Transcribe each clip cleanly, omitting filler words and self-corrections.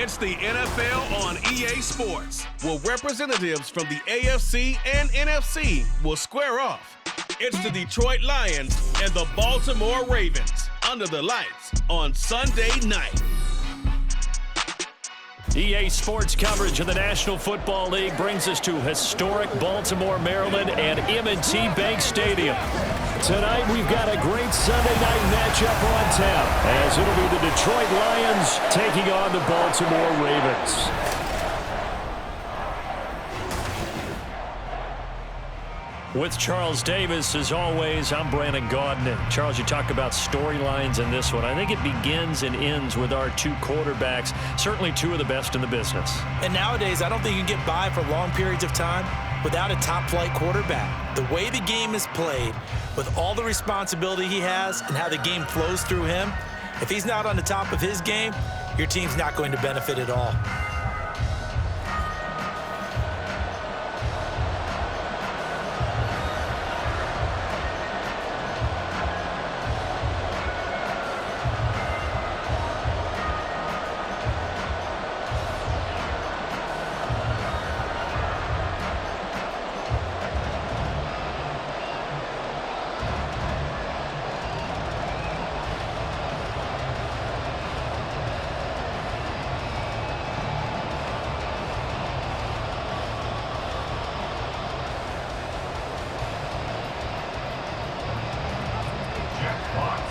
It's the NFL on EA Sports, where representatives from the AFC and NFC will square off. It's the Detroit Lions and the Baltimore Ravens under the lights on Sunday night. EA Sports coverage of the National Football League brings us to historic Baltimore, Maryland, and M&T Bank Stadium. Tonight, we've got a great Sunday night matchup on tap, as it'll be the Detroit Lions taking on the Baltimore Ravens. With Charles Davis, as always, I'm Brandon Gaudin. Charles, you talk about storylines in this one. I think it begins and ends with our two quarterbacks, certainly two of the best in the business. And nowadays, I don't think you can get by for long periods of time without a top-flight quarterback. The way the game is played, with all the responsibility he has and how the game flows through him, if he's not on the top of his game, your team's not going to benefit at all.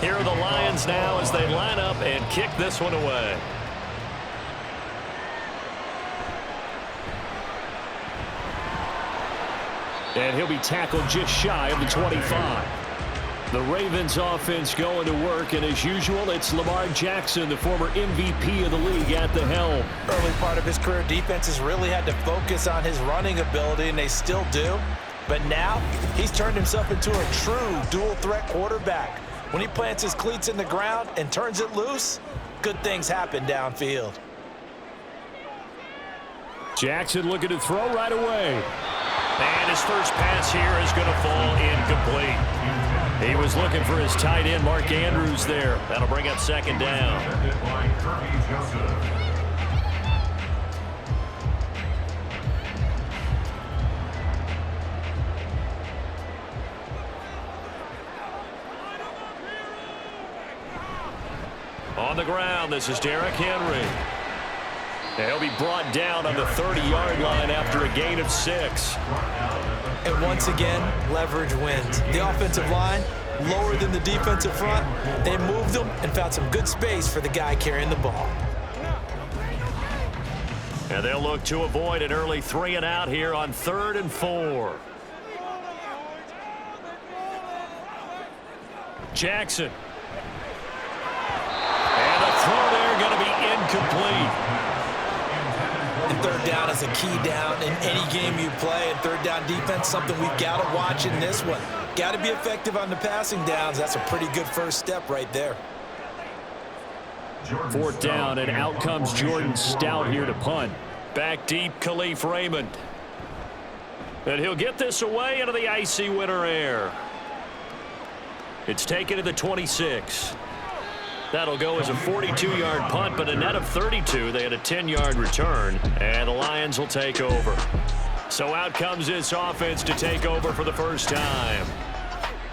Here are the Lions now as they line up and kick this one away. And he'll be tackled just shy of the 25. The Ravens offense going to work, and as usual, it's Lamar Jackson, the former MVP of the league, at the helm. Early part of his career, defenses really had to focus on his running ability, and they still do. But now, he's turned himself into a true dual-threat quarterback. When he plants his cleats in the ground and turns it loose, good things happen downfield. Jackson looking to throw right away. And his first pass here is going to fall incomplete. He was looking for his tight end, Mark Andrews, there. That'll bring up second down. On the ground, this is Derrick Henry. And he'll be brought down on the 30-yard line after a gain of 6. And once again, leverage wins. The offensive line, lower than the defensive front. They moved them and found some good space for the guy carrying the ball. And they'll look to avoid an early 3-and-out here on 3rd and 4. Jackson. Throw there going to be incomplete. And third down is a key down in any game you play. And third down defense, something we've got to watch in this one. Got to be effective on the passing downs. That's a pretty good first step right there. 4th down, and out comes Jordan Stout here to punt. Back deep, Khalif Raymond. And he'll get this away into the icy winter air. It's taken to the 26. That'll go as a 42-yard punt, but a net of 32. They had a 10-yard return, and the Lions will take over. So out comes this offense to take over for the first time.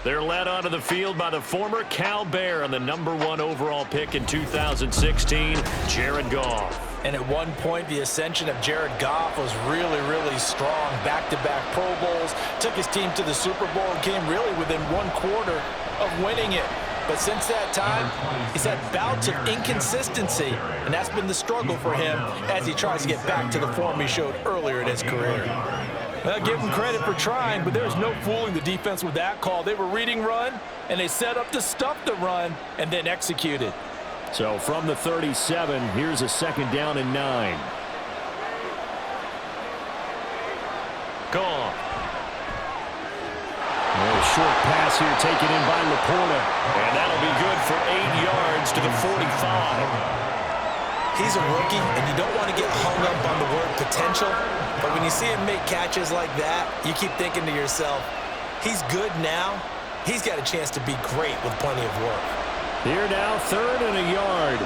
They're led onto the field by the former Cal Bear and the #1 overall pick in 2016, Jared Goff. And at one point, the ascension of Jared Goff was really, really strong. Back-to-back Pro Bowls, took his team to the Super Bowl, and came really within 1/4 of winning it. But since that time, he's had bouts of inconsistency, and that's been the struggle for him as he tries to get back to the form he showed earlier in his career. Well, give him credit for trying, but there's no fooling the defense with that call. They were reading run, and they set up to stuff the run and then executed. So from the 37, here's a 2nd down and 9. Gone. A short pass here taken in by Laporta. And that'll be good for 8 yards to the 45. He's a rookie, and you don't want to get hung up on the word potential. But when you see him make catches like that, you keep thinking to yourself, he's good now. He's got a chance to be great with plenty of work. Here now, 3rd and a yard.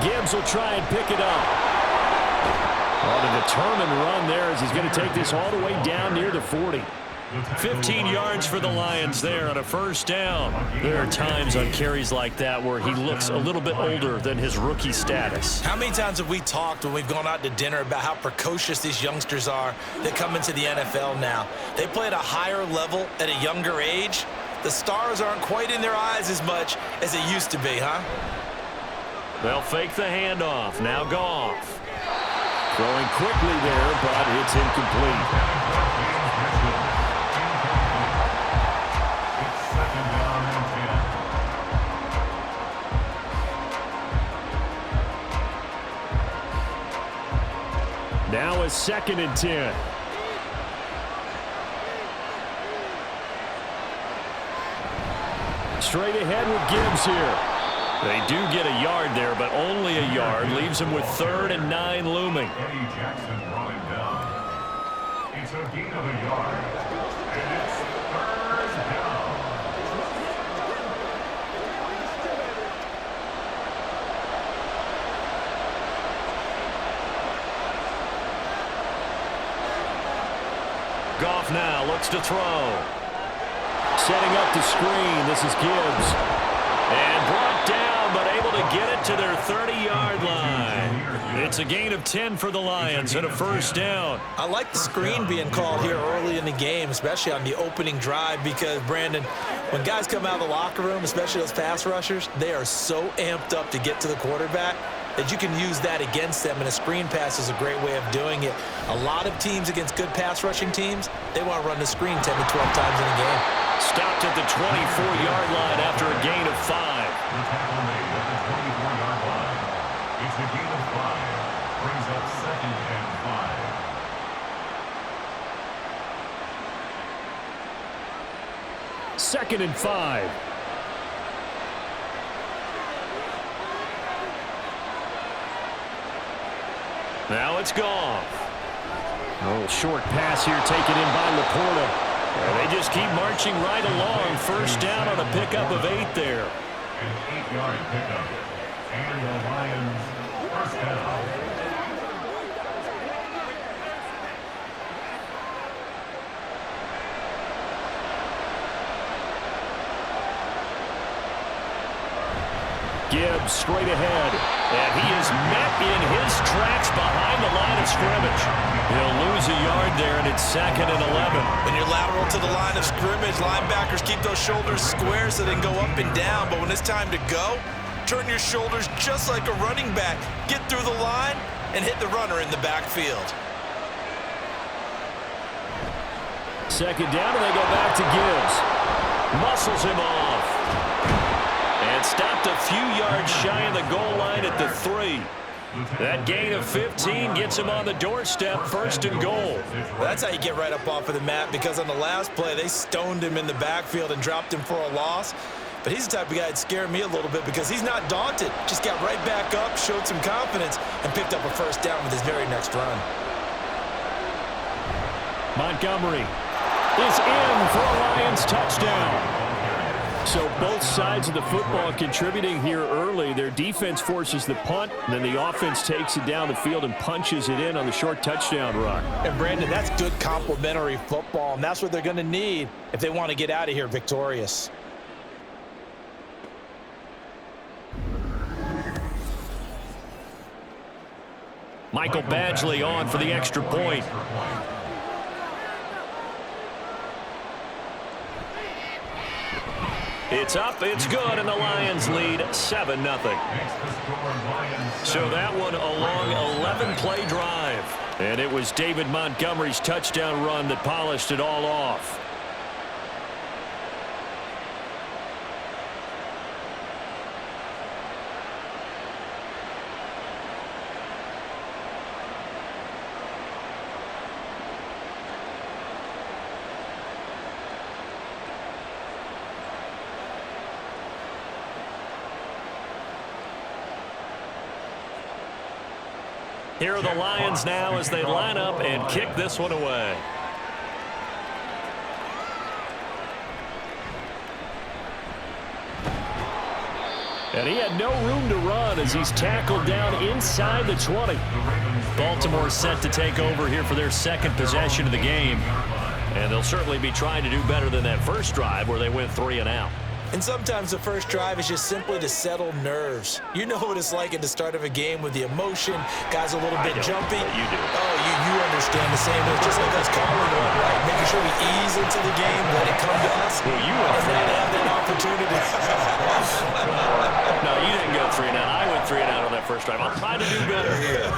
Gibbs will try and pick it up. On a determined run there as he's going to take this all the way down near the 40. 15 yards for the Lions there on a first down. There are times on carries like that where he looks a little bit older than his rookie status. How many times have we talked when we've gone out to dinner about how precocious these youngsters are that come into the NFL now? They play at a higher level at a younger age. The stars aren't quite in their eyes as much as it used to be, huh? They'll fake the handoff. Now Goff. Throwing quickly there, but it's incomplete. Now a 2nd and 10. Straight ahead with Gibbs here. They do get a yard there, but only a yard. Leaves him with 3rd and 9 looming. Eddie Jackson brought him down. It's a gain of a yard. And it's 3rd down. Goff now looks to throw. Setting up the screen. This is Gibbs. And brought down, but able to get it to their 30-yard line. It's a gain of 10 for the Lions and a first down. I like the screen being called here early in the game, especially on the opening drive, because, Brandon, when guys come out of the locker room, especially those pass rushers, they are so amped up to get to the quarterback that you can use that against them, and a screen pass is a great way of doing it. A lot of teams against good pass rushing teams, they want to run the screen 10 to 12 times in a game. Stopped at the 24-yard line after a gain of 5. The tackle made at the 24-yard line. It's a gain of 5. Brings up 2nd and 5. 2nd and 5. Now it's Goff. A little short pass here taken in by Laporta. And they just keep marching right along. First down on a pickup of 8 there. An 8-yard pickup. And the Lions first down. Gibbs straight ahead. And he is met in his tracks behind the line of scrimmage. He'll lose a yard there, and it's 2nd and 11. When you're lateral to the line of scrimmage, linebackers keep those shoulders square so they can go up and down. But when it's time to go, turn your shoulders just like a running back. Get through the line and hit the runner in the backfield. 2nd down, and they go back to Gibbs. Muscles him off. And stopped a few yards shy of the goal line at the 3. That gain of 15 gets him on the doorstep, 1st and goal. That's how you get right up off of the mat, because on the last play, they stoned him in the backfield and dropped him for a loss. But he's the type of guy that scared me a little bit because he's not daunted. Just got right back up, showed some confidence, and picked up a first down with his very next run. Montgomery is in for a Lions touchdown. So both sides of the football contributing here early. Their defense forces the punt, and then the offense takes it down the field and punches it in on the short touchdown run. And, Brandon, that's good complementary football, and that's what they're going to need if they want to get out of here victorious. Michael Badgley on for the extra point. It's up, it's good, and the Lions lead 7-0. So that one a long 11-play drive. And it was David Montgomery's touchdown run that polished it all off. Here are the Lions now as they line up and kick this one away. And he had no room to run as he's tackled down inside the 20. Baltimore set to take over here for their second possession of the game. And they'll certainly be trying to do better than that first drive where they went 3 and out. And sometimes the first drive is just simply to settle nerves. You know what it's like at the start of a game with the emotion, guys a little bit jumpy. You do. Oh, you understand the same. It's just like us calling one, right? Making sure we ease into the game, let it come to us. Well, you went and not have that opportunity. No, you didn't go 3 and out. I went 3 and out on that first drive. I'll try to do better here.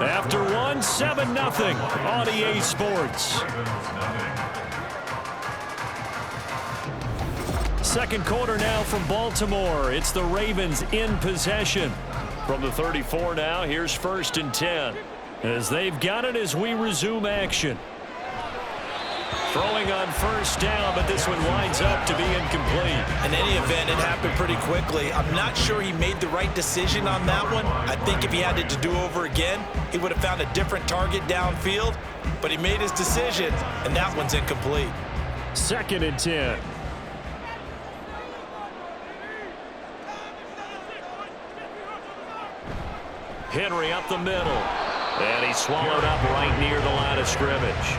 After 7-0 on EA Sports. Second quarter now from Baltimore. It's the Ravens in possession. From the 34 now, here's 1st and 10. As they've got it as we resume action. Throwing on 1st down, but this one winds up to be incomplete. In any event, it happened pretty quickly. I'm not sure he made the right decision on that one. I think if he had it to do over again, he would have found a different target downfield. But he made his decision, and that one's incomplete. 2nd and 10. Henry up the middle. And he's swallowed up right near the line of scrimmage.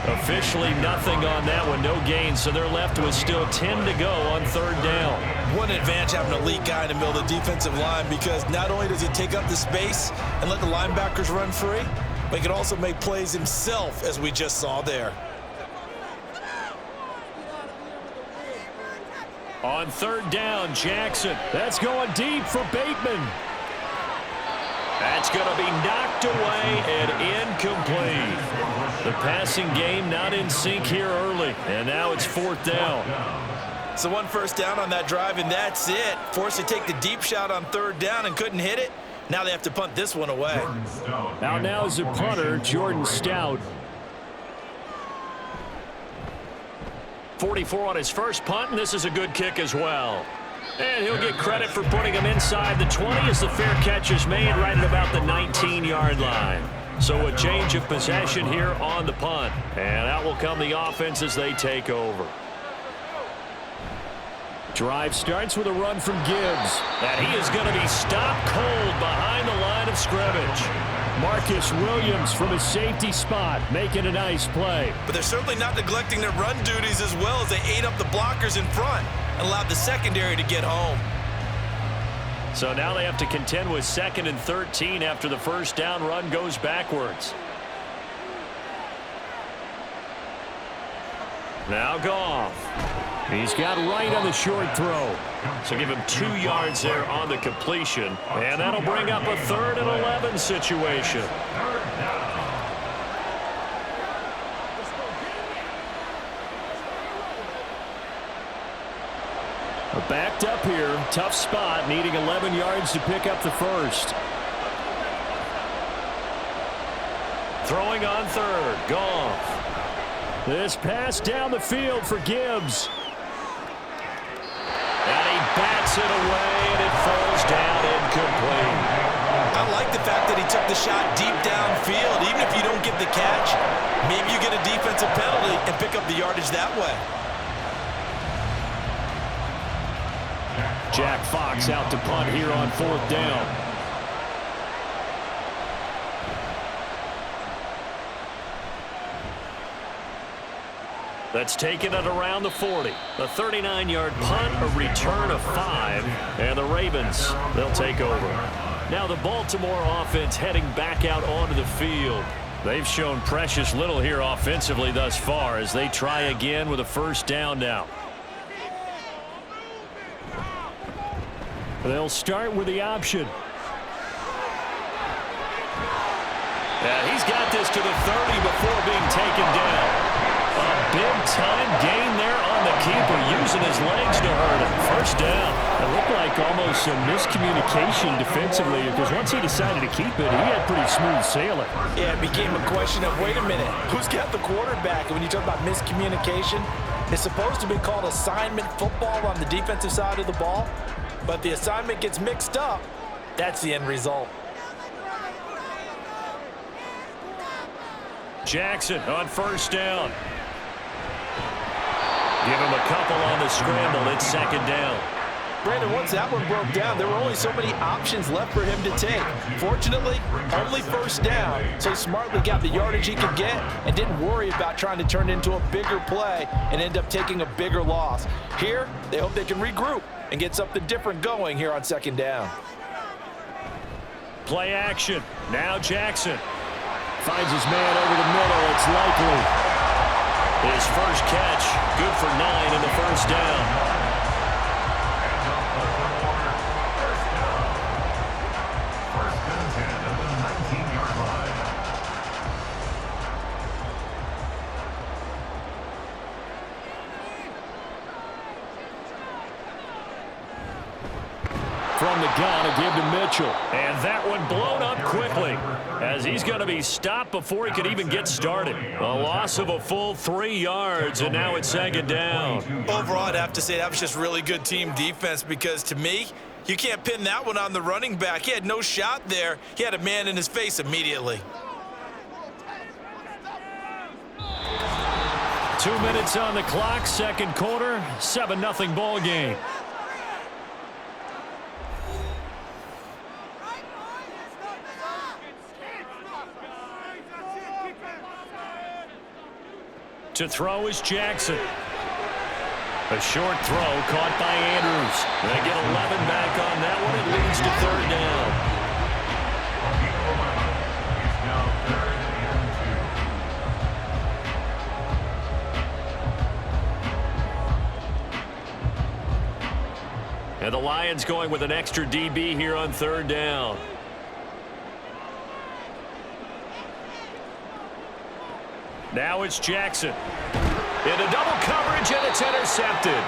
Officially nothing on that one, no gain, so they're left with still 10 to go on 3rd down. One advantage having an elite guy in the middle of the defensive line, because not only does he take up the space and let the linebackers run free, but he can also make plays himself, as we just saw there. On 3rd down, Jackson. That's going deep for Bateman. That's going to be knocked away and incomplete. The passing game not in sync here early, and now it's 4th down. So 1 first down on that drive, and that's it. Forced to take the deep shot on 3rd down and couldn't hit it. Now they have to punt this one away. Now is a punter, Jordan Stout. 44 on his first punt, and this is a good kick as well. And he'll get credit for putting him inside the 20 as the fair catch is made right at about the 19-yard line. So a change of possession here on the punt. And out will come the offense as they take over. Drive starts with a run from Gibbs. And he is going to be stopped cold behind the line of scrimmage. Marcus Williams from his safety spot making a nice play. But they're certainly not neglecting their run duties as well, as they ate up the blockers in front and allowed the secondary to get home. So now they have to contend with 2nd and 13 after the first down run goes backwards. Now Goff. He's got right on the short throw. So give him 2 yards there on the completion. And that'll bring up a 3rd and 11 situation. Backed up here, tough spot, needing 11 yards to pick up the first. Throwing on 3rd, Goff. This pass down the field for Gibbs. And he bats it away, and it falls down incomplete. I like the fact that he took the shot deep downfield. Even if you don't get the catch, maybe you get a defensive penalty and pick up the yardage that way. Jack Fox out to punt here on 4th down. That's taken it around the 40. A 39-yard punt, a return of 5, and the Ravens, they'll take over. Now the Baltimore offense heading back out onto the field. They've shown precious little here offensively thus far as they try again with a 1st down now. They'll start with the option. And he's got this to the 30 before being taken down. A big-time gain there on the keeper, using his legs to hurt him. 1st down. It looked like almost some miscommunication defensively, because once he decided to keep it, he had pretty smooth sailing. Yeah, it became a question of, wait a minute, who's got the quarterback? And when you talk about miscommunication, it's supposed to be called assignment football on the defensive side of the ball. But the assignment gets mixed up. That's the end result. Jackson on first down. Give him a couple on the scramble. It's second down. Brandon, once that one broke down, there were only so many options left for him to take. Fortunately, only first down, so he smartly got the yardage he could get and didn't worry about trying to turn it into a bigger play and end up taking a bigger loss. Here, they hope they can regroup and get something different going here on second down. Play action. Now Jackson finds his man over the middle. It's likely. His first catch, good for 9 in the first down. From the gun, a give to Mitchell. And that one blown up quickly as he's going to be stopped before he could even get started. A loss of a full 3 yards, and now it's second down. Overall, I'd have to say that was just really good team defense because, to me, you can't pin that one on the running back. He had no shot there. He had a man in his face immediately. 2 minutes on the clock, second quarter, 7-0 ball game. To throw is Jackson. A short throw caught by Andrews. They get 11 back on that one. It leads to third down. And the Lions going with an extra DB here on third down. Now it's Jackson. Into double coverage, and it's intercepted.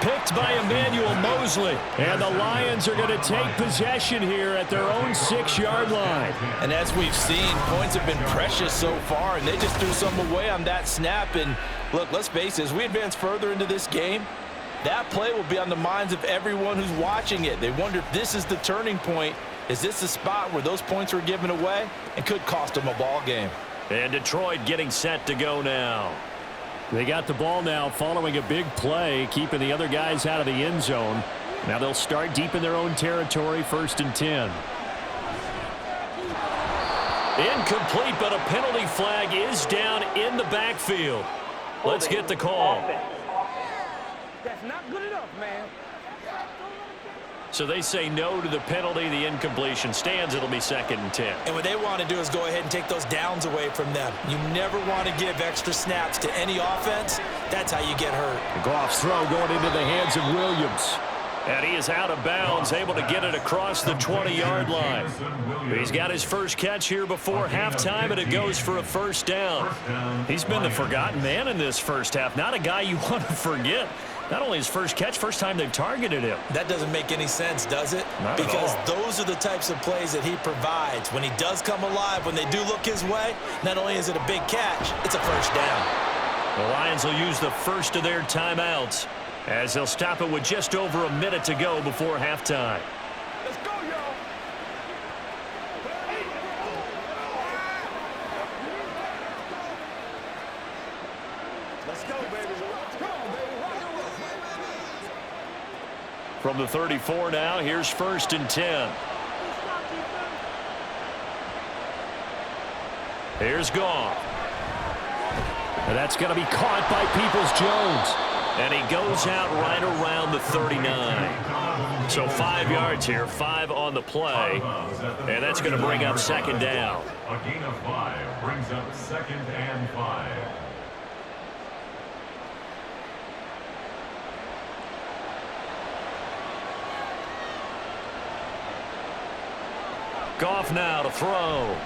Picked by Emmanuel Mosley. And the Lions are going to take possession here at their own 6-yard line. And as we've seen, points have been precious so far, and they just threw some away on that snap. And look, let's face it, as we advance further into this game, that play will be on the minds of everyone who's watching it. They wonder if this is the turning point. Is this the spot where those points were given away and could cost them a ball game? And Detroit getting set to go now. They got the ball now following a big play, keeping the other guys out of the end zone. Now they'll start deep in their own territory, 1st and 10. Incomplete, but a penalty flag is down in the backfield. Let's get the call. That's not good enough, man. So they say no to the penalty. The incompletion stands. It'll be 2nd and 10. And what they want to do is go ahead and take those downs away from them. You never want to give extra snaps to any offense. That's how you get hurt. Goff's throw going into the hands of Williams. And he is out of bounds, able to get it across the 20-yard line. He's got his first catch here before halftime, and it goes for a first down. He's been the forgotten man in this first half. Not a guy you want to forget. Not only his first catch, first time they've targeted him. That doesn't make any sense, does it? Not because at all. Those are the types of plays that he provides. When he does come alive, when they do look his way, not only is it a big catch, it's a first down. The Lions will use the first of their timeouts as they'll stop it with just over a minute to go before halftime. Let's go, y'all. Let's go, baby. Come on, baby. From the 34 now, here's 1st and 10. Here's Goff. And that's going to be caught by Peoples-Jones. And he goes out right around the 39. So 5 yards here, 5 on the play. And that's going to bring up 2nd down. A gain of 5 brings up 2nd and 5. Goff now to throw.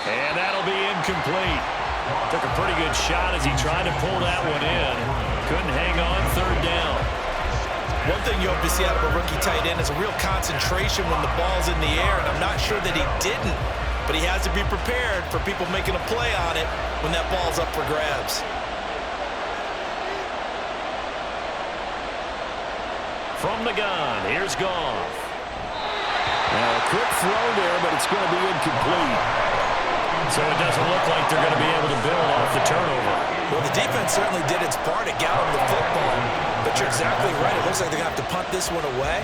And that'll be incomplete. Took a pretty good shot as he tried to pull that one in. Couldn't hang on, 3rd down. One thing you hope to see out of a rookie tight end is a real concentration when the ball's in the air, and I'm not sure that he didn't, but he has to be prepared for people making a play on it when that ball's up for grabs. From the gun, here's Goff. A quick throw there, but it's going to be incomplete. So it doesn't look like they're going to be able to build off the turnover. Well, the defense certainly did its part to get them the football. But you're exactly right. It looks like they're going to have to punt this one away.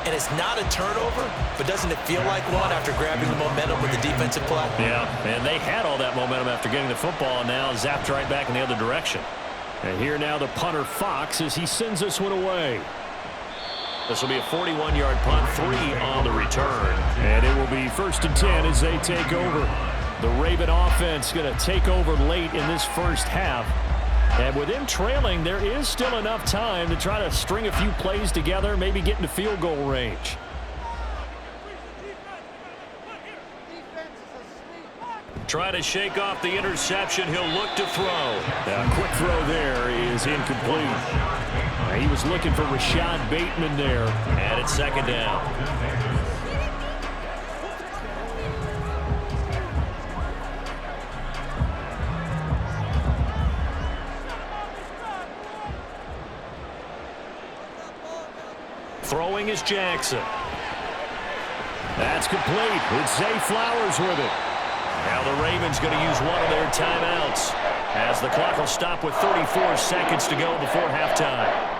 And it's not a turnover, but doesn't it feel like one after grabbing the momentum with the defensive play? Yeah, and they had all that momentum after getting the football, and now zapped right back in the other direction. And here now the punter Fox as he sends this one away. This will be a 41-yard punt, 3 on the return. And it will be 1st and 10 as they take over. The Raven offense going to take over late in this first half. And with them trailing, there is still enough time to try to string a few plays together, maybe get into field goal range. Try to shake off the interception. He'll look to throw. A quick throw there is incomplete. He was looking for Rashad Bateman there. And it's 2nd down. Throwing is Jackson. That's complete. It's Zay Flowers with it. Now the Ravens going to use one of their timeouts as the clock will stop with 34 seconds to go before halftime.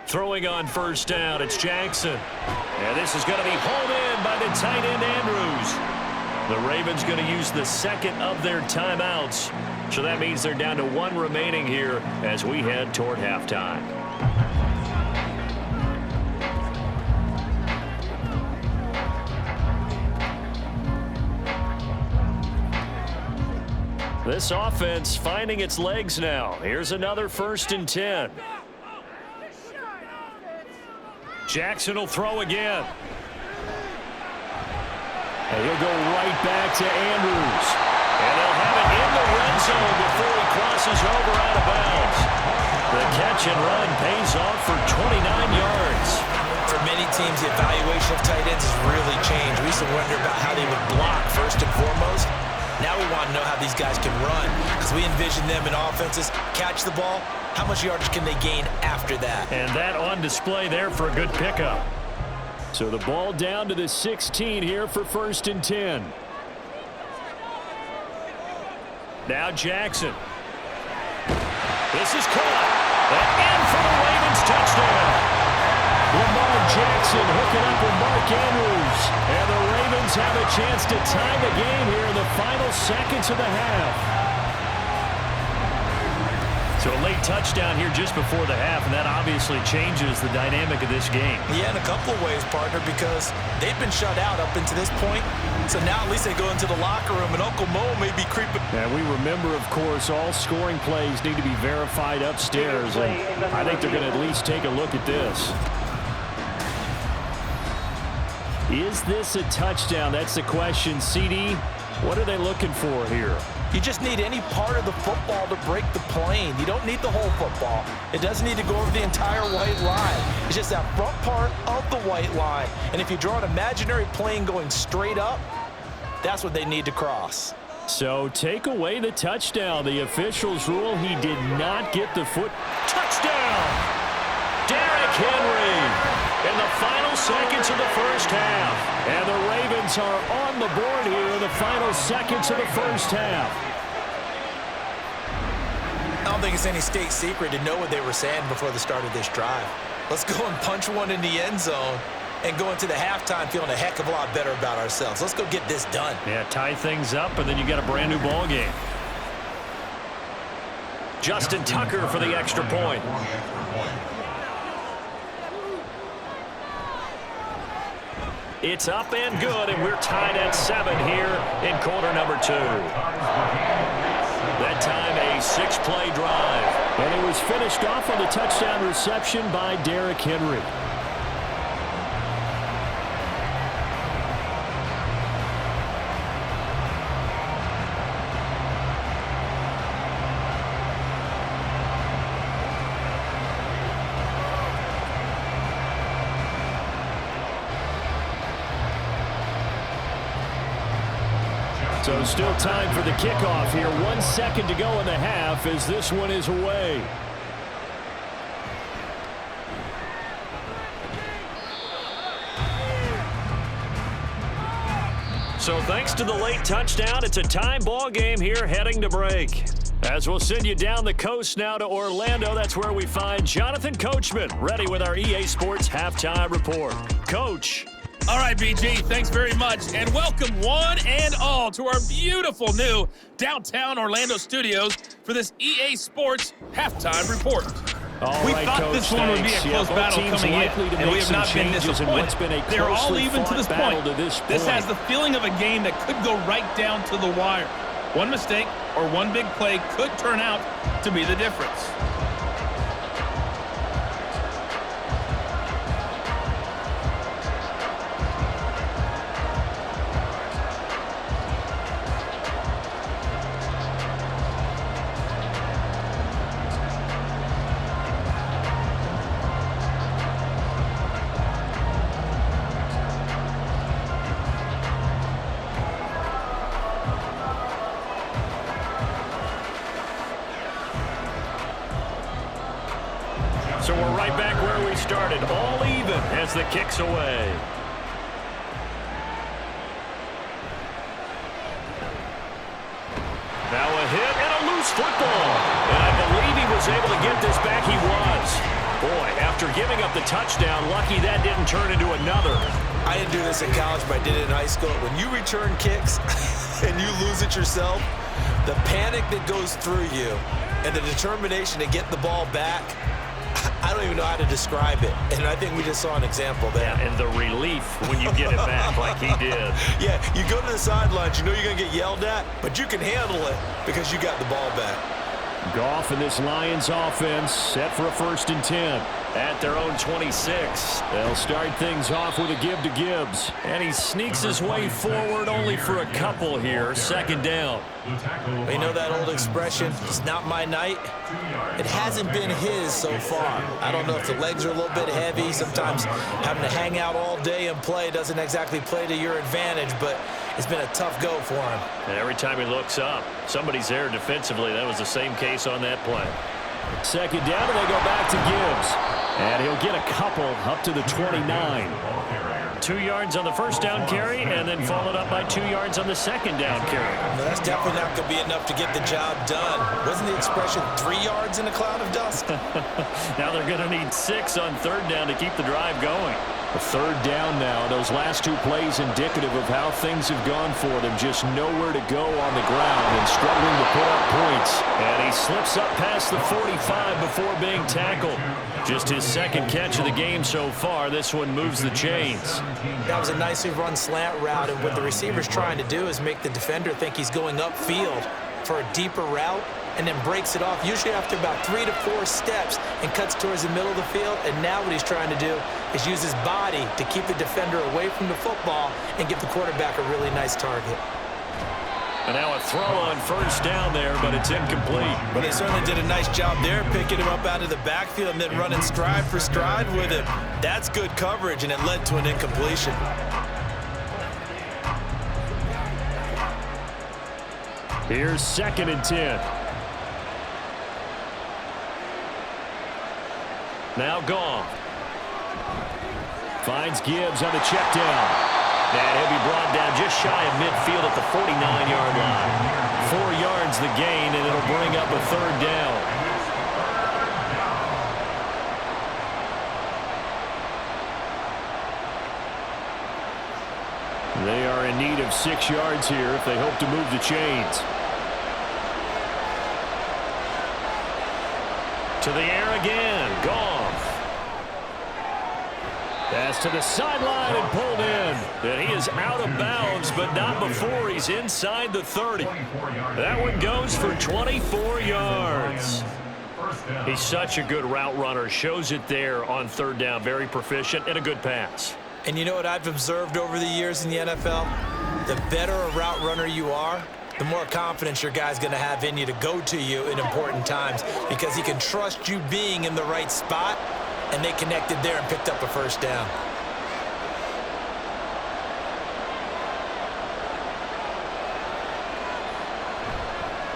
Throwing on 1st down, it's Jackson. And this is going to be hauled in by the tight end, Andrews. The Ravens going to use the 2nd of their timeouts. So that means they're down to 1 remaining here as we head toward halftime. This offense finding its legs now. Here's another 1st and 10. Jackson will throw again. And he'll go right back to Andrews. And they'll have it in the red zone before he crosses over out of bounds. The catch and run pays off for 29 yards. For many teams, the evaluation of tight ends has really changed. We used to wonder about how they would block first and foremost. Now we want to know how these guys can run because we envision them in offenses catch the ball. How much yardage can they gain after that? And that on display there for a good pickup. So the ball down to the 16 here for 1st and 10. Now Jackson. This is caught. And in for the Ravens touchdown. Lamar Jackson hooking up with Mark Andrews. And the Ravens have a chance to tie the game here in the final seconds of the half. So a late touchdown here just before the half, and that obviously changes the dynamic of this game. Yeah, in a couple of ways, partner, because they've been shut out up until this point. So now at least they go into the locker room, and Uncle Mo may be creeping. And we remember, of course, all scoring plays need to be verified upstairs, and I think they're going to at least take a look at this. Is this a touchdown? That's the question. CD, what are they looking for here? You just need any part of the football to break the plane. You don't need the whole football. It doesn't need to go over the entire white line. It's just that front part of the white line. And if you draw an imaginary plane going straight up, that's what they need to cross. So take away the touchdown. The officials rule he did not get the foot. Touchdown! Derrick Henry in the final seconds of the first half. And the Ravens are on the board here in the final seconds of the first half. I don't think it's any state secret to know what they were saying before the start of this drive. Let's go and punch one in the end zone and go into the halftime feeling a heck of a lot better about ourselves. Let's go get this done. Yeah, tie things up, and then you got a brand new ball game. Justin Tucker for the extra point. It's up and good, and we're tied at 7 here in quarter number 2. That time a 6-play drive. And it was finished off on the touchdown reception by Derrick Henry. So still time for the kickoff here. 1 second to go in the half as this one is away. So thanks to the late touchdown, it's a tie ball game here heading to break. As we'll send you down the coast now to Orlando, that's where we find Jonathan Coachman, ready with our EA Sports Halftime Report. Coach. All right, BG, thanks very much, and welcome one and all to our beautiful new downtown Orlando studios for this EA Sports Halftime Report. We thought this one would be a close battle coming in, and we have not been disappointed. They're all even to this point. This has the feeling of a game that could go right down to the wire. One mistake or one big play could turn out to be the difference. So we're right back where we started, all even as the kick's away. Now a hit and a loose football. And I believe he was able to get this back. He was. Boy, after giving up the touchdown, lucky that didn't turn into another. I didn't do this in college, but I did it in high school. When you return kicks and you lose it yourself, the panic that goes through you and the determination to get the ball back, I don't even know how to describe it. And I think we just saw an example there. Yeah, and the relief when you get it back like he did. Yeah, you go to the sidelines, you know you're going to get yelled at, but you can handle it because you got the ball back. Goff and this Lions offense set for a 1st and 10 at their own 26. They'll start things off with a give to Gibbs. And he sneaks his way forward only for a couple here. 2nd down. You know that old expression, it's not my night? It hasn't been his so far. I don't know if the legs are a little bit heavy. Sometimes having to hang out all day and play doesn't exactly play to your advantage, but it's been a tough go for him. And every time he looks up, somebody's there defensively. That was the same case on that play. 2nd down, and they go back to Gibbs. And he'll get a couple up to the 29. 2 yards on the 1st down carry, and then followed up by 2 yards on the 2nd down carry. No, that's definitely not going to be enough to get the job done. Wasn't the expression 3 yards in a cloud of dust? Now they're going to need 6 on 3rd down to keep the drive going. A 3rd down now. Those last 2 plays indicative of how things have gone for them. Just nowhere to go on the ground and struggling to put up points. And he slips up past the 45 before being tackled. Just his 2nd catch of the game so far. This one moves the chains. That was a nicely run slant route, and what the receiver's trying to do is make the defender think he's going upfield for a deeper route, and then breaks it off, usually after about 3 to 4 steps, and cuts towards the middle of the field. And now what he's trying to do is use his body to keep the defender away from the football and give the quarterback a really nice target. And now a throw on 1st down there, but it's incomplete. But they certainly did a nice job there, picking him up out of the backfield and then running stride for stride with him. That's good coverage, and it led to an incompletion. Here's 2nd and 10. Now Goff. Finds Gibbs on the check down. And he'll be brought down just shy of midfield at the 49-yard line. 4 yards the gain, and it'll bring up a 3rd down. They are in need of 6 yards here if they hope to move the chains. To the air again. Goff. Pass to the sideline and pulled in. And he is out of bounds, but not before he's inside the 30. That one goes for 24 yards. He's such a good route runner. Shows it there on 3rd down. Very proficient and a good pass. And you know what I've observed over the years in the NFL? The better a route runner you are, the more confidence your guy's going to have in you to go to you in important times, because he can trust you being in the right spot, and they connected there and picked up a 1st down.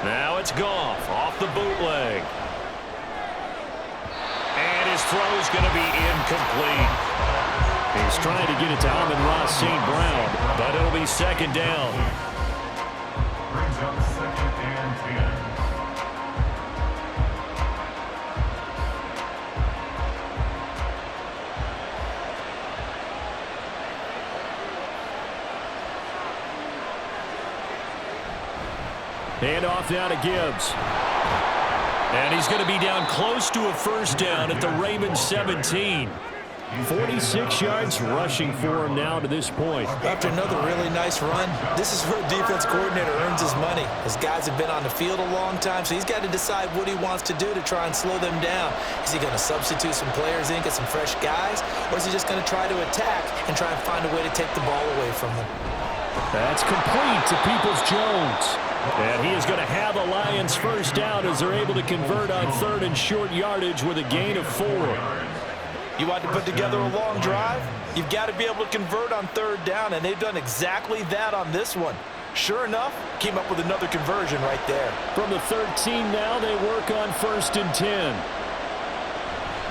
Now it's Goff off the bootleg. And his throw's going to be incomplete. He's trying to get it to Amon-Ra St. Brown, but it'll be second down. Brings up 2nd and 10. And off now to Gibbs. And he's going to be down close to a first down at the Ravens 17. 46 yards rushing for him now to this point. After another really nice run, this is where a defense coordinator earns his money. His guys have been on the field a long time, so he's got to decide what he wants to do to try and slow them down. Is he going to substitute some players in, get some fresh guys, or is he just going to try to attack and try and find a way to take the ball away from them? That's complete to Peoples-Jones. And he is going to have the Lions first down as they're able to convert on 3rd and short yardage with a gain of 4. You want to put together a long drive? You've got to be able to convert on 3rd down, and they've done exactly that on this one. Sure enough, came up with another conversion right there. From the 13 now, they work on 1st and 10.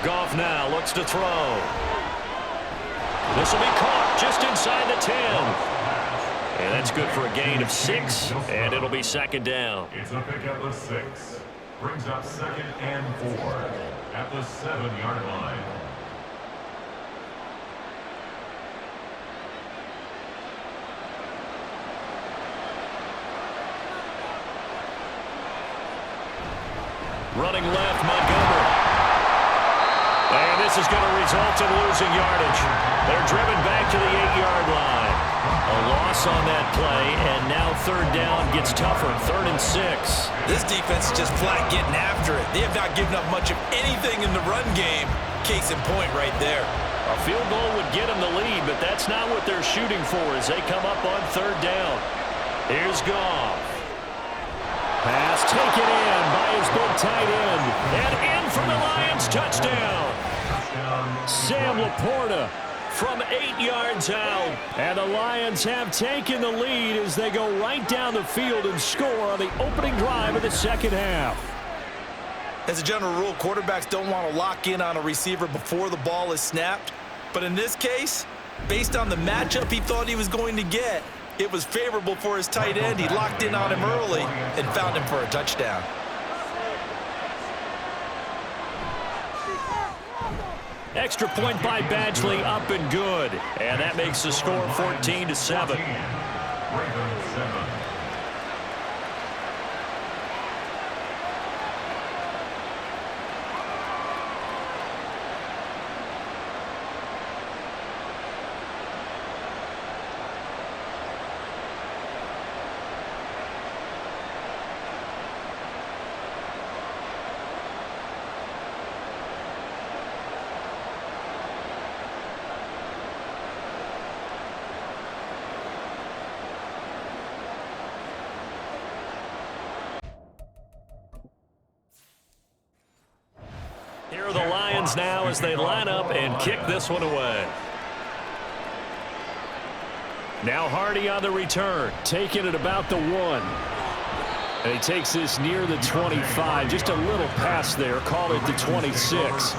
Goff now looks to throw. This will be caught just inside the 10. And that's good for a gain of 6, and it'll be second down. It's a pick at the 6. Brings up 2nd and 4 at the 7-yard line. Running left, Montgomery. And this is going to result in losing yardage. They're driven back to the 8-yard line. A loss on that play, and now 3rd down gets tougher. 3rd and 6. This defense is just flat getting after it. They have not given up much of anything in the run game. Case in point right there. A field goal would get them the lead, but that's not what they're shooting for as they come up on 3rd down. Here's Goff. Pass taken in by his big tight end. And in for the Lions touchdown. Sam Laporta from 8 yards out. And the Lions have taken the lead as they go right down the field and score on the opening drive of the second half. As a general rule, quarterbacks don't want to lock in on a receiver before the ball is snapped. But in this case, based on the matchup he thought he was going to get, it was favorable for his tight end. He locked in on him early and found him for a touchdown. Extra point by Badgley, up and good. And that makes the score 14-7. Ravens 7. Here are the Lions now as they line up and kick this one away. Now Hardy on the return, taking it about the 1. And he takes this near the 25. Just a little pass there, call it the 26.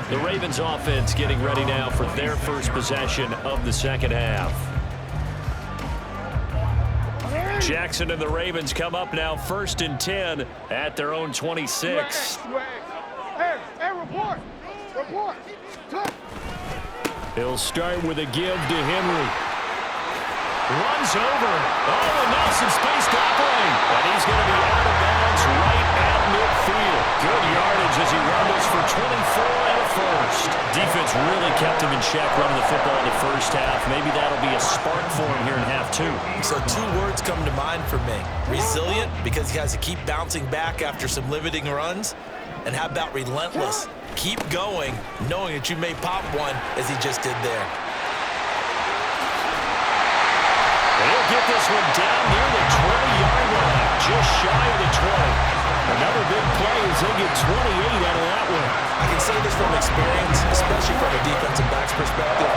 The Ravens offense getting ready now for their first possession of the second half. Jackson and the Ravens come up now 1st and 10 at their own 26. Hey, report! Report! He'll start with a give to Henry. Runs over. Oh, and Nelson space to operate. And he's going to be out of bounds right at midfield. Good yardage as he rumbles for 24 and a first. Defense really kept him in check running the football in the first half. Maybe that'll be a spark for him here in half 2. So 2 words come to mind for me. Resilient, because he has to keep bouncing back after some limiting runs. And how about relentless? Keep going, knowing that you may pop one as he just did there. He'll get this one down near the 20-yard line, just shy of the 20. Another big play as they get 28 out of that one. I can say this from experience, especially from a defensive back's perspective.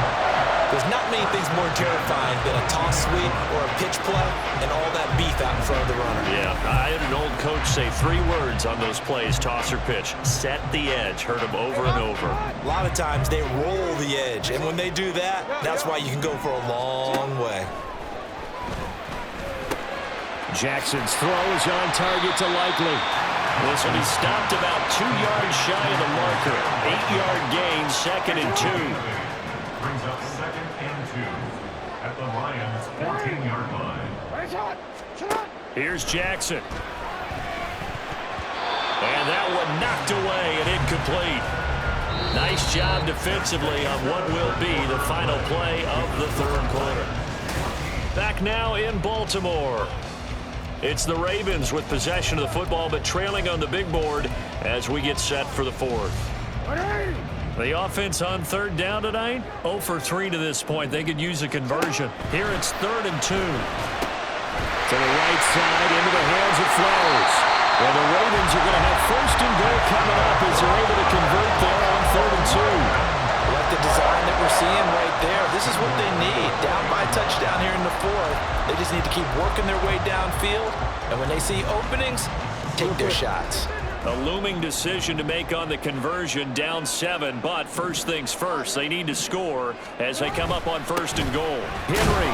There's not many things more terrifying than a toss sweep or a pitch play and all that beef out in front of the runner. Yeah, I had an old coach say 3 words on those plays, toss or pitch. Set the edge. Heard him over and over. A lot of times they roll the edge, and when they do that, that's why you can go for a long way. Jackson's throw is on target to Likely. This will be stopped about 2 yards shy of the marker. 8-yard gain, 2nd and 2. Brings up 2nd and 2 at the Lions' 14-yard line. Here's Jackson. And that one knocked away and incomplete. Nice job defensively on what will be the final play of the 3rd quarter. Back now in Baltimore. It's the Ravens with possession of the football, but trailing on the big board as we get set for the 4th. The offense on 3rd down tonight, 0 for 3 to this point. They could use a conversion. Here it's 3rd and 2. To the right side, into the hands of Flowers. And the Ravens are going to have 1st and goal coming up as they're able to convert there on 3rd and 2. Like the design that we're seeing right there. This is what they need. Down by a touchdown here in the 4th. They just need to keep working their way downfield. And when they see openings, take their shots. A looming decision to make on the conversion, down 7. But first things first, they need to score as they come up on 1st and goal. Henry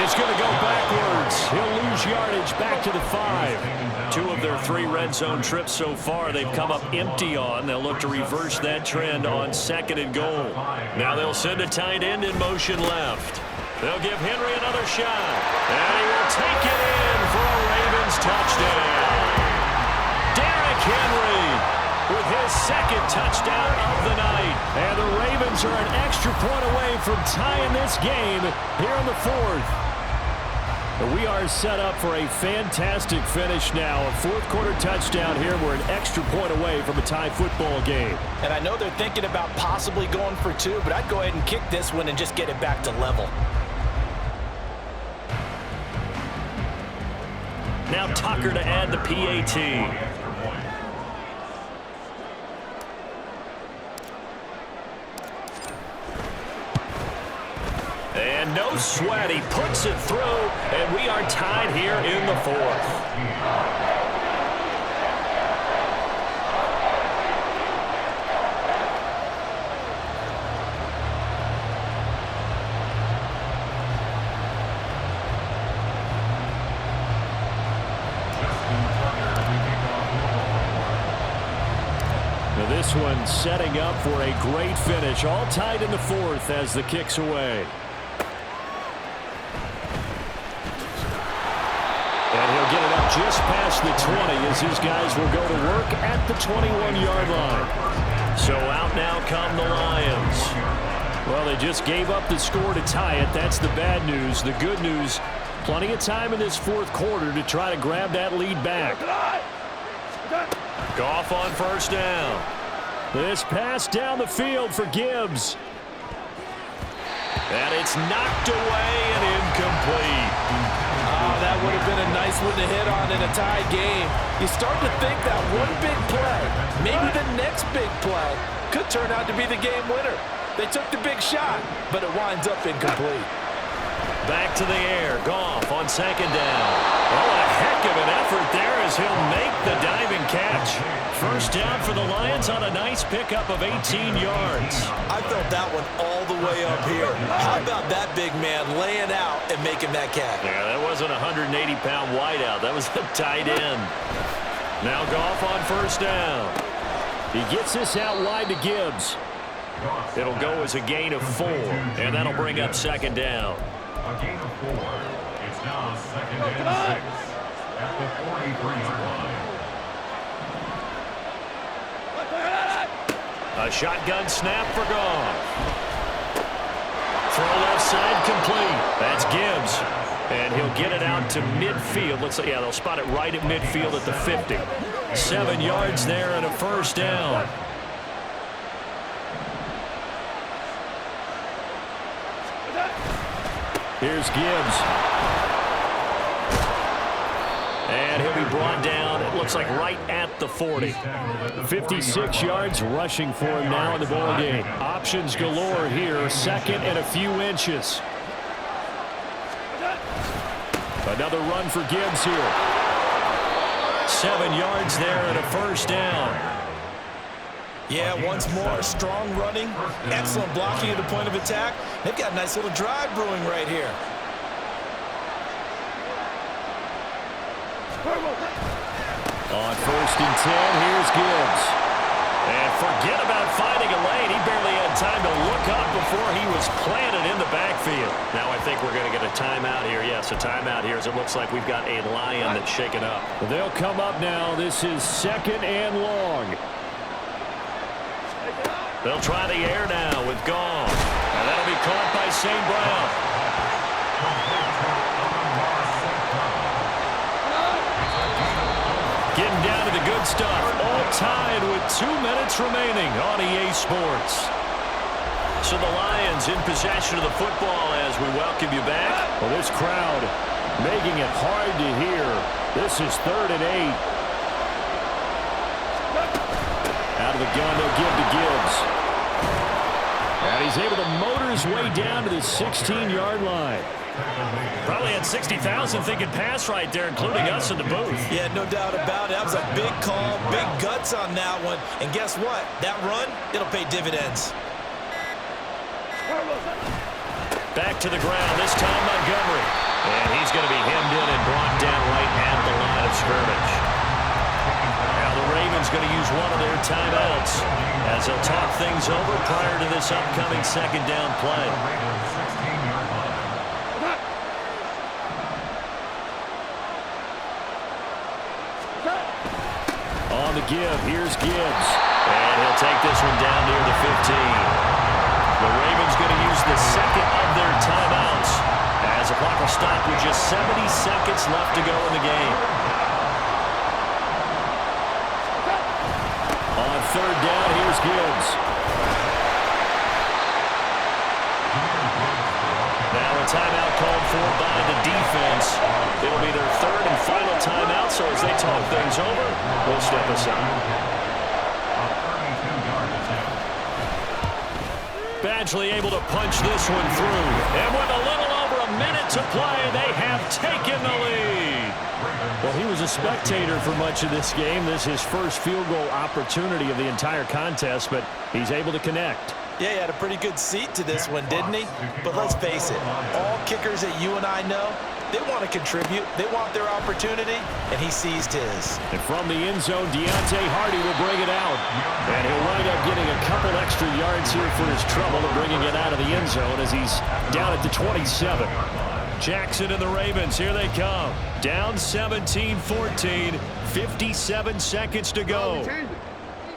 is going to go backwards. He'll lose yardage back to the 5. 2 of their 3 red zone trips so far they've come up empty on. They'll look to reverse that trend on 2nd and goal. Now they'll send a tight end in motion left. They'll give Henry another shot. And he will take it in for a Ravens touchdown. Derrick Henry with his 2nd touchdown of the night. And the Ravens are an extra point away from tying this game here in the 4th. We are set up for a fantastic finish now. A 4th quarter touchdown here. We're an extra point away from a tie football game. And I know they're thinking about possibly going for 2, but I'd go ahead and kick this one and just get it back to level. Now Tucker to add the PAT. And no sweat, he puts it through, and we are tied here in the 4th. Now this one setting up for a great finish, all tied in the 4th as the kick's away. And he'll get it up just past the 20 as his guys will go to work at the 21-yard line. So out now come the Lions. Well, they just gave up the score to tie it. That's the bad news. The good news, plenty of time in this 4th quarter to try to grab that lead back. Goff on 1st down. This pass down the field for Gibbs. And it's knocked away and incomplete. Oh, that would have been a nice one to hit on in a tie game. You start to think that one big play, maybe the next big play, could turn out to be the game winner. They took the big shot, but it winds up incomplete. Back to the air. Goff on 2nd down. Oh, a heck of an effort there as he'll make the diving catch. 1st down for the Lions on a nice pickup of 18 yards. I felt that one all the way up here. How about that big man laying out and making that catch? Yeah, that wasn't a 180-pound wideout. That was a tight end. Now Goff on 1st down. He gets this out wide to Gibbs. It'll go as a gain of 4, and that'll bring up 2nd down. A gain of 4. It's now 2nd and 6 at the 43-yard line. A shotgun snap for Goff. Throw left side complete. That's Gibbs. And he'll get it out to midfield. Looks like, yeah, they'll spot it right at midfield at the 50. 7 yards there and a 1st down. Here's Gibbs. And he'll be brought down, it looks like right at the 40. 56 yards rushing for him now in the ball game. Options galore here, 2nd and a few inches. A Another run for Gibbs here. 7 yards there and a first down. Yeah, once more, strong running, excellent blocking at the point of attack. They've got a nice little drive brewing right here. On 1st and 10, here's Gibbs. And forget about finding a lane. He barely had time to look up before he was planted in the backfield. Now I think we're going to get a timeout here. Yes, a timeout here as it looks like we've got a Lion that's shaken up. Well, they'll come up now. This is 2nd and long. They'll try the air now with Gong. And that'll be caught by St. Brown. Getting down to the good stuff. All tied with 2 minutes remaining on EA Sports. So the Lions in possession of the football as we welcome you back. Well, this crowd making it hard to hear. This is 3rd and 8. Out of the gun, they'll give to Gibbs. And he's able to motor his way down to the 16-yard line. Probably had 60,000 thinking pass right there, including us in the booth. Yeah, no doubt about it. That was a big call, big guts on that one. And guess what? That run, it'll pay dividends. Back to the ground, this time Montgomery. And he's going to be hemmed in and brought down right at the line of scrimmage. Now the Ravens going to use one of their timeouts as they'll talk things over prior to this upcoming 2nd down play. On the give, here's Gibbs. And he'll take this one down near the 15. The Ravens going to use the 2nd of their timeouts as the clock will stop with just 70 seconds left to go in the game. On 3rd down, here's Gibbs. Now a timeout called for by the defense. It'll be their 3rd and final timeout, so as they talk things over, we'll step aside. Badgley able to punch this one through. And with a little over a minute to play, they have taken the lead. Well, he was a spectator for much of this game. This is his first field goal opportunity of the entire contest, but he's able to connect. Yeah, he had a pretty good seat to this one, didn't he? But let's face it, all kickers that you and I know, they want to contribute. They want their opportunity, and he seized his. And from the end zone, Deontay Hardy will bring it out. And he'll wind up getting a couple extra yards here for his trouble of bringing it out of the end zone as he's down at the 27. Jackson and the Ravens, here they come. Down 17-14, 57 seconds to go.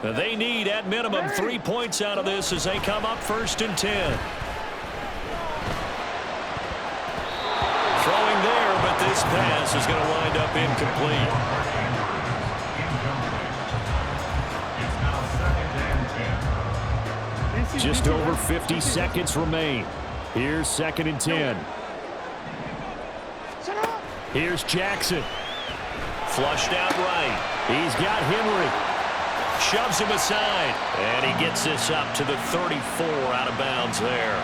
They need, at minimum, 3 points out of this as they come up 1st and 10. Throwing there, but this pass is going to wind up incomplete. Just over 50 seconds remain. Here's 2nd and 10. Here's Jackson. Flushed out right. He's got Henry. Shoves him aside. And he gets this up to the 34 out of bounds there.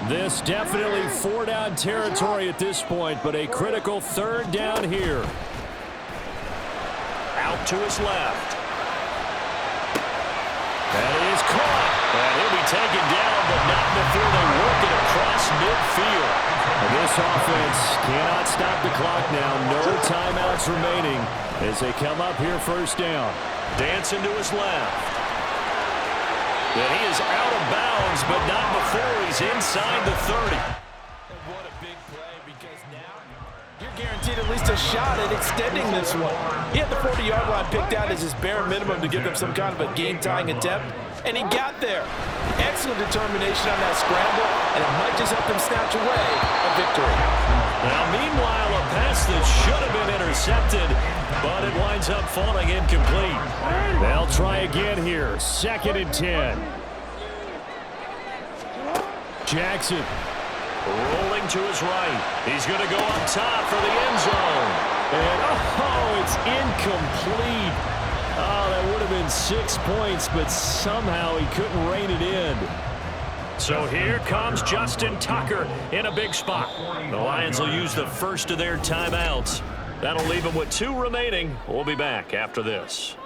This definitely 4-down territory at this point, but a critical 3rd down here. Out to his left. That is caught. And he'll be taken down, but not before they work it across midfield. And this offense cannot stop the clock now. No timeouts remaining as they come up here 1st down. Dancing to his left. And he is out of bounds, but not before he's inside the 30. What a big play, because now you're guaranteed at least a shot at extending this one. He had the 40-yard line picked out as his bare minimum to give them some kind of a game-tying attempt, and he got there. Excellent determination on that scramble, and it might just help them snatch away a victory. Now, meanwhile, a pass that should have been intercepted, but it winds up falling incomplete. They'll try again here. 2nd and 10. Jackson. Rolling to his right. He's going to go up top for the end zone. And, oh, it's incomplete. Oh, that would have been 6 points, but somehow he couldn't rein it in. So here comes Justin Tucker in a big spot. The Lions will use the first of their timeouts. That'll leave them with 2 remaining. We'll be back after this.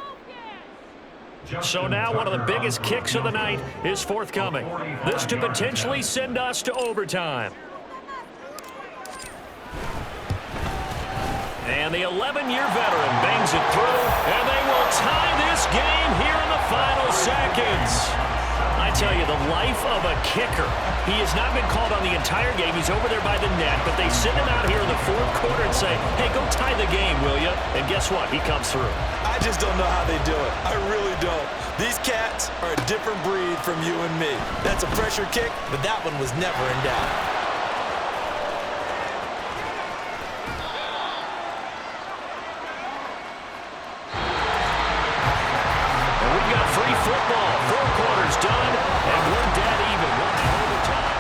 So now one of the biggest kicks of the night is forthcoming. This to potentially send us to overtime. And the 11-year veteran bangs it through, and they will tie this game here in the final seconds. I tell you, the life of a kicker. He has not been called on the entire game. He's over there by the net, but they send him out here in the 4th quarter and say, hey, go tie the game, will you? And guess what? He comes through. I just don't know how they do it. I really don't. These cats are a different breed from you and me. That's a pressure kick, but that one was never in doubt. Football, 4 quarters done, and we're dead even. We're in overtime.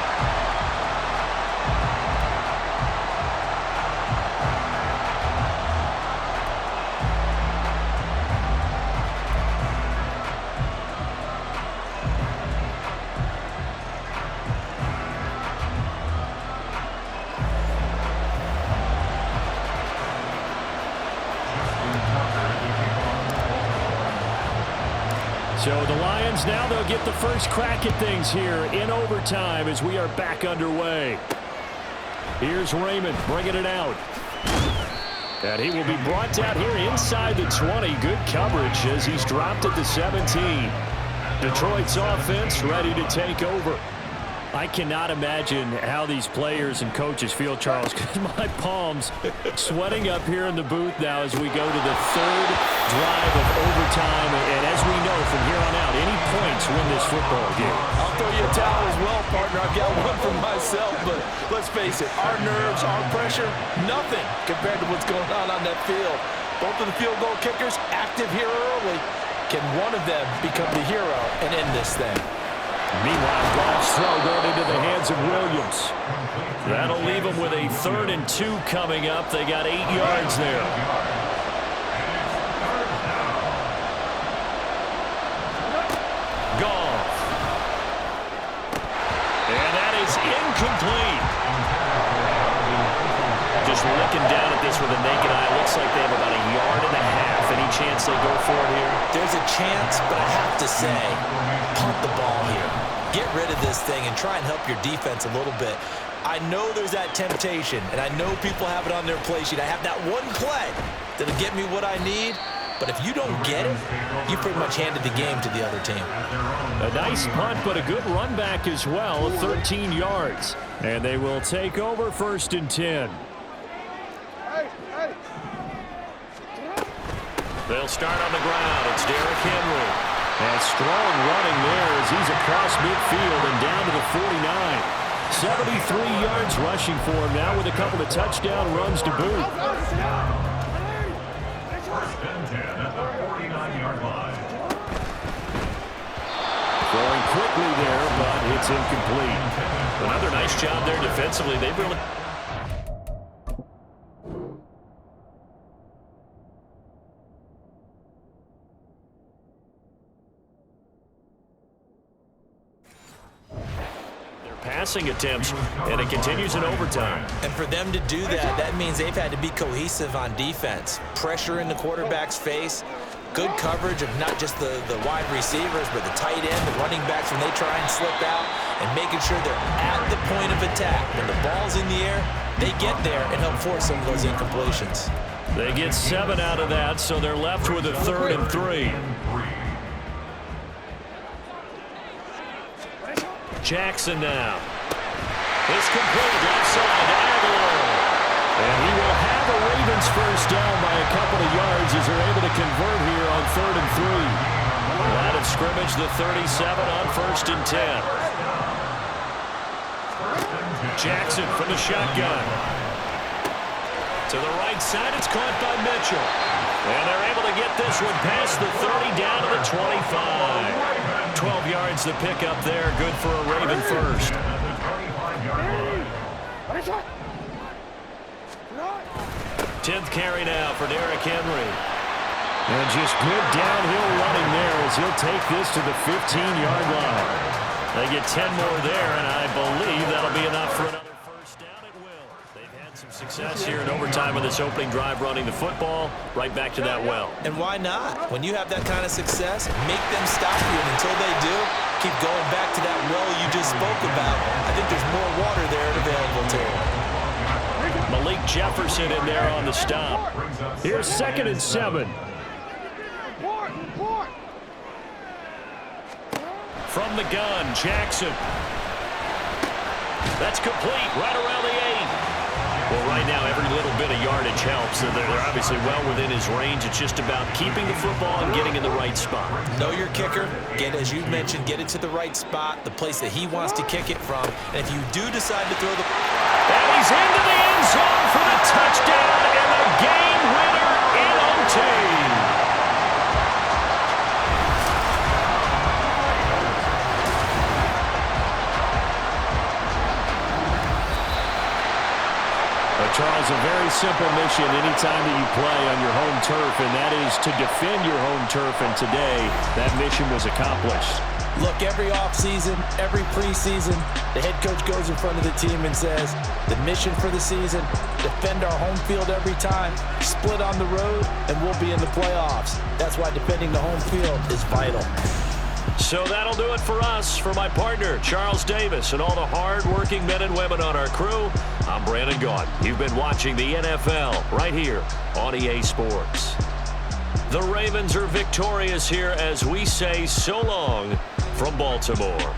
So the Lions now, they'll get the first crack at things here in overtime as we are back underway. Here's Raymond bringing it out. And he will be brought down here inside the 20. Good coverage as he's dropped at the 17. Detroit's offense ready to take over. I cannot imagine how these players and coaches feel, Charles, because my palms sweating up here in the booth now as we go to the 3rd drive of overtime. And as we know from here on out, any points win this football game. I'll throw you a towel as well, partner. I've got one for myself, but let's face it, our nerves, our pressure, nothing compared to what's going on that field. Both of the field goal kickers active here early. Can one of them become the hero and end this thing? Meanwhile, Goff's throw going into the hands of Williams. That'll leave them with a 3rd and 2 coming up. They got 8 yards there. Goff. And that is incomplete. Just looking down at this with a naked eye, looks like they have about 1.5 yards. Any chance they go for it here? There's a chance, but I have to say, punt the ball here. Get rid of this thing and try and help your defense a little bit. I know there's that temptation, and I know people have it on their play sheet. I have that one play that'll get me what I need, but if you don't get it, you pretty much handed the game to the other team. A nice punt, but a good run back as well, 13 yards. And they will take over 1st and 10. They'll start on the ground. It's Derrick Henry. And strong running there as he's across midfield and down to the 49. 73 yards rushing for him now with a couple of touchdown runs to boot. 1st and 10 at the 49-yard line. Throwing quickly there, but it's incomplete. Another nice job there defensively. They've really... passing attempts, and it continues in overtime. And for them to do that, that means they've had to be cohesive on defense. Pressure in the quarterback's face, good coverage of not just the wide receivers, but the tight end, the running backs when they try and slip out, and making sure they're at the point of attack. When the ball's in the air, they get there and help force some of those incompletions. They get 7 out of that, so they're left with a 3rd and 3. Jackson now. It's complete left side to Aguilar. And he will have a Ravens first down by a couple of yards as they're able to convert here on 3rd and 3. Line of scrimmage, the 37 on 1st and 10. Jackson from the shotgun. To the right side, it's caught by Mitchell. And they're able to get this one past the 30 down to the 25. 12 yards to pick up there. Good for a Raven first. 10th carry now for Derrick Henry. And just good downhill running there as he'll take this to the 15-yard line. They get 10 more there, and I believe that'll be enough for another first down. It will. They've had some success here in overtime in this opening drive running the football. Right back to that well. And why not? When you have that kind of success, make them stop you. And until they do, keep going back to that well you just spoke about. I think there's more water there available to them. Malik Jefferson in there on the stop. Here's 2nd and 7. From the gun, Jackson. That's complete, right around the 8. Well, right now, every little bit of yardage helps. They're obviously well within his range. It's just about keeping the football and getting in the right spot. Know your kicker. As you mentioned, get it to the right spot, the place that he wants to kick it from. And if you do decide to throw the... And he's into the end zone for the touchdown and the game winner in OT. Charles, a very simple mission anytime that you play on your home turf, and that is to defend your home turf, and today that mission was accomplished. Look, every offseason, every preseason, the head coach goes in front of the team and says, the mission for the season, defend our home field every time, split on the road, and we'll be in the playoffs. That's why defending the home field is vital. So that'll do it for us. For my partner, Charles Davis, and all the hard-working men and women on our crew, I'm Brandon Gaudin. You've been watching the NFL right here on EA Sports. The Ravens are victorious here as we say so long from Baltimore.